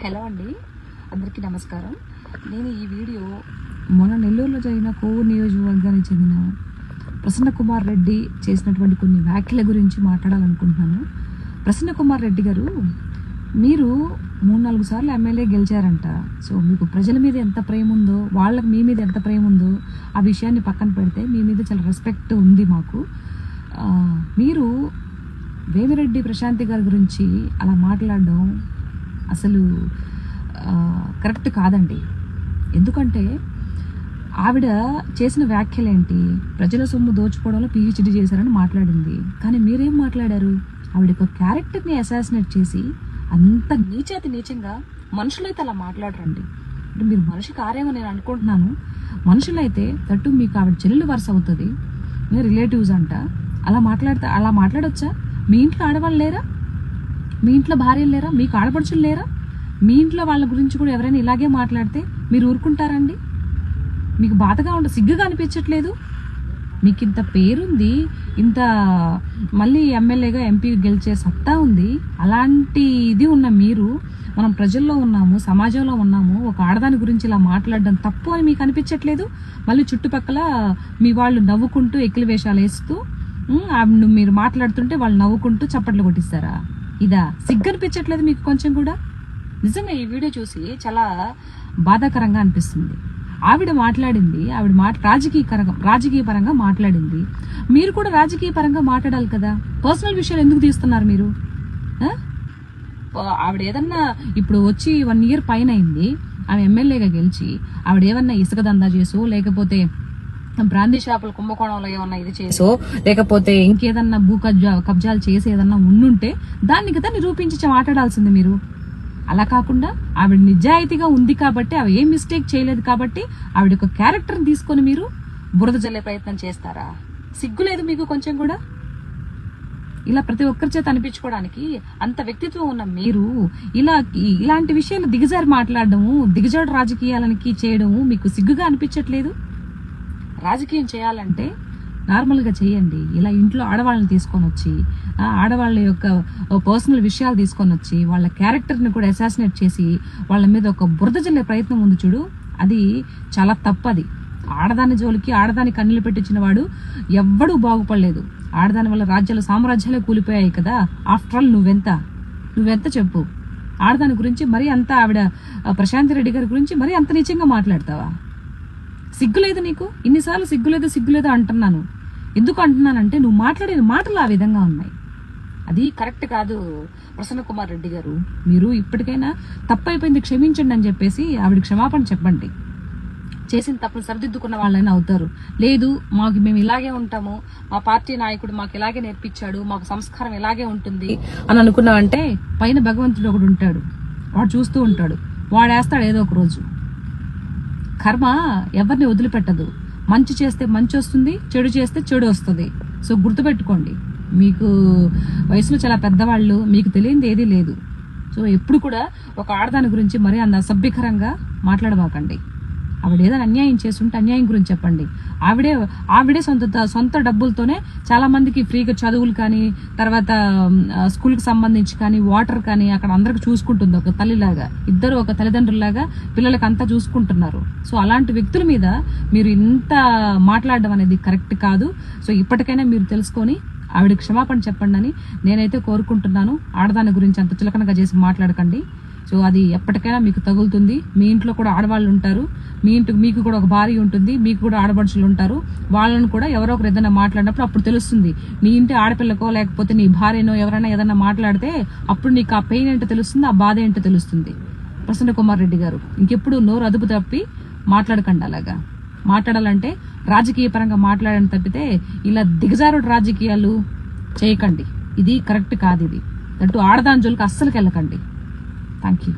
Hello అండి, అందరికీ నమస్కారం. నేను ఈ వీడియో మొన్న నెల్లూరులో జరిగిన కోవూరు నియోజకవర్గానికి చెందిన ప్రసన్న కుమార్ రెడ్డి చేసినటువంటి కొన్ని వ్యాఖ్యల గురించి మాట్లాడాలనుకుంటున్నాను. ప్రసన్న కుమార్ రెడ్డి గారు, మీరు 3-4 సార్లు ఎమ్మెల్యే గెలిచారంట. సో మీకు ప్రజల మీద ఎంత ప్రేమ ఉందో, వాళ్ళకి మీ మీద ఎంత ప్రేమ ఉందో ఆ విషయాన్ని పక్కన పెడితే మీ మీద చాలా రెస్పెక్ట్ ఉంది మాకు. మీరు వేమిరెడ్డి ప్రశాంతి గారి గురించి అలా మాట్లాడడం అసలు కరెక్ట్ కాదండి. ఎందుకంటే ఆవిడ చేసిన వ్యాఖ్యలేంటి, ప్రజల సొమ్ము దోచుకోవడంలో పిహెచ్డి చేశారని మాట్లాడింది. కానీ మీరేం మాట్లాడారు? ఆవిడ ఒక క్యారెక్టర్ని అసాసినేట్ చేసి అంత నీచంగా మనుషులైతే అలా మాట్లాడరండి. అంటే మీరు మనిషి కారేమో నేను అనుకుంటున్నాను. మనుషులైతే తట్టు మీకు ఆవిడ చెల్లెలు వరుస అవుతుంది, మీరు రిలేటివ్స్ అంట. అలా మాట్లాడొచ్చా? మీ ఇంట్లో ఆడవాళ్ళు లేరా? మీ ఇంట్లో భార్యలు లేరా? మీకు ఆడపడుచులు లేరా? మీ ఇంట్లో వాళ్ళ గురించి కూడా ఎవరైనా ఇలాగే మాట్లాడితే మీరు ఊరుకుంటారండి? మీకు బాధగా సిగ్గుగా అనిపించట్లేదు? మీకు ఇంత పేరుంది, ఇంత మళ్ళీ ఎమ్మెల్యేగా ఎంపీ గెలిచే సత్తా ఉంది. అలాంటి ఇది ఉన్న మీరు, మనం ప్రజల్లో ఉన్నాము, సమాజంలో ఉన్నాము, ఒక ఆడదాని గురించి ఇలా మాట్లాడడం తప్పు అని మీకు అనిపించట్లేదు? మళ్ళీ చుట్టుపక్కల మీ వాళ్ళు నవ్వుకుంటూ ఎక్కిలి వేషాలు వేస్తూ మీరు మాట్లాడుతుంటే వాళ్ళు నవ్వుకుంటూ చప్పట్లు కొట్టిస్తారా? ఇదా సిగ్గు అనిపించట్లేదు మీకు కొంచెం కూడా? నిజంగా ఈ వీడియో చూసి చాలా బాధాకరంగా అనిపిస్తుంది. ఆవిడ మాట్లాడింది, రాజకీయ పరంగా మాట్లాడింది. మీరు కూడా రాజకీయ పరంగా మాట్లాడాలి కదా. పర్సనల్ విషయాలు ఎందుకు తీస్తున్నారు మీరు? ఆవిడ ఏదన్నా ఇప్పుడు వచ్చి 1 ఇయర్ పైన అయింది ఆమె ఎమ్మెల్యేగా గెలిచి, ఆవిడ ఏమన్నా ఇసుక దందా చేసో, లేకపోతే బ్రాందీ షాపులు కుంభకోణంలో ఏమన్నా ఇది చేసో, లేకపోతే ఇంకేదన్నా భూ కబ్జాలు చేసి ఏదన్నా ఉండుంటే దాన్ని కదా నిరూపించి మాట్లాడాల్సింది మీరు. అలా కాకుండా ఆవిడ నిజాయితీగా ఉంది కాబట్టి, ఆవిడ ఏం మిస్టేక్ చేయలేదు కాబట్టి ఆవిడ ఒక క్యారెక్టర్ని తీసుకొని మీరు బురద జల్లే ప్రయత్నం చేస్తారా? సిగ్గులేదు మీకు కొంచెం కూడా? ఇలా ప్రతి ఒక్కరి చేత అనిపించుకోవడానికి అంత వ్యక్తిత్వం ఉన్న మీరు ఇలాంటి విషయాలు దిగజారి మాట్లాడడము, దిగజాడు రాజకీయాలకి చేయడము మీకు సిగ్గుగా అనిపించట్లేదు? రాజకీయం చేయాలంటే నార్మల్గా చేయండి. ఇలా ఇంట్లో ఆడవాళ్ళని తీసుకొని వచ్చి, ఆడవాళ్ళ యొక్క పర్సనల్ విషయాలు తీసుకొని వచ్చి, వాళ్ళ క్యారెక్టర్ని కూడా అసాసినేట్ చేసి వాళ్ళ మీద ఒక బురద జల్లే ప్రయత్నం ఉంది చూడు, అది చాలా తప్పది. ఆడదాని జోలికి, ఆడదాని కన్నులు పెట్టించిన వాడు ఎవ్వడూ బాగుపడలేదు. ఆడదాని వల్ల రాజ్యాలు, సామ్రాజ్యాలే కూలిపోయాయి కదా. ఆఫ్టర్ ఆల్ నువ్వెంత చెప్పు? ఆడదాని గురించి మరీ అంత, ఆవిడ ప్రశాంతి రెడ్డి గారి గురించి మరీ అంత నీచంగా మాట్లాడతావా? సిగ్గులేదు నీకు? ఇన్నిసార్లు సిగ్గులేదు అంటున్నాను. ఎందుకు అంటున్నానంటే నువ్వు మాట్లాడిన మాటలు ఆ విధంగా ఉన్నాయి. అది కరెక్ట్ కాదు. ప్రసన్న కుమార్ రెడ్డి గారు, మీరు ఇప్పటికైనా తప్పైపోయింది, క్షమించండి అని చెప్పేసి ఆవిడ క్షమాపణ చెప్పండి. చేసిన తప్పును సరిదిద్దుకున్న వాళ్ళైనా అవుతారు. లేదు, మేము ఇలాగే ఉంటాము, మా పార్టీ నాయకుడు మాకు ఇలాగే నేర్పించాడు, మాకు సంస్కారం ఇలాగే ఉంటుంది అని అనుకున్నావంటే పైన భగవంతుడు ఒకడు ఉంటాడు, వాడు చూస్తూ ఉంటాడు, వాడేస్తాడు ఏదో ఒక రోజు. కర్మ ఎవరిని వదిలిపెట్టదు. మంచి చేస్తే మంచి వస్తుంది, చెడు చేస్తే చెడు వస్తుంది. సో గుర్తుపెట్టుకోండి, మీకు వయసులో చాలా పెద్దవాళ్ళు, మీకు తెలియంది ఏదీ లేదు. సో ఎప్పుడు కూడా ఒక ఆడదాని గురించి మరీ అంత అసభ్యకరంగా మాట్లాడబాకండి. ఆవిడ ఏదైనా అన్యాయం చేస్తుంటే అన్యాయం గురించి చెప్పండి. ఆవిడే సొంత డబ్బులతోనే చాలా మందికి ఫ్రీగా చదువులు కానీ, తర్వాత స్కూల్కి సంబంధించి కానీ, వాటర్ కానీ అక్కడ అందరికి చూసుకుంటుంది ఒక తల్లిలాగా. ఇద్దరు ఒక తల్లిదండ్రులాగా పిల్లలకి అంతా చూసుకుంటున్నారు. సో అలాంటి వ్యక్తుల మీద మీరు ఇంత మాట్లాడడం అనేది కరెక్ట్ కాదు. సో ఇప్పటికైనా మీరు తెలుసుకొని ఆవిడ క్షమాపణ చెప్పండి అని నేనైతే కోరుకుంటున్నాను. ఆడదాని గురించి అంత చులకనగా చేసి మాట్లాడకండి. సో అది ఎప్పటికైనా మీకు తగులుతుంది. మీ ఇంట్లో కూడా ఆడవాళ్ళు ఉంటారు, మీకు కూడా ఒక భార్య ఉంటుంది, మీకు కూడా ఆడపడుచులు ఉంటారు. వాళ్ళను కూడా ఎవరో ఒకరు ఏదైనా మాట్లాడినప్పుడు అప్పుడు తెలుస్తుంది. నీ ఇంటి ఆడపిల్లకో లేకపోతే నీ భార్యనో ఎవరైనా ఏదైనా మాట్లాడితే అప్పుడు నీకు ఆ పెయిన్ ఏంటో తెలుస్తుంది, ఆ బాధ ఏంటో తెలుస్తుంది. ప్రసన్న కుమార్ రెడ్డి గారు, ఇంకెప్పుడు నోరు అదుపు తప్పి మాట్లాడకండి. అలాగా మాట్లాడాలంటే రాజకీయ పరంగా మాట్లాడని తప్పితే ఇలా దిగజారుడు రాజకీయాలు చేయకండి. ఇది కరెక్ట్ కాదు. ఇది అంటూ ఆడదాని జోలికి అస్సలు వెళ్ళకండి. Thank you.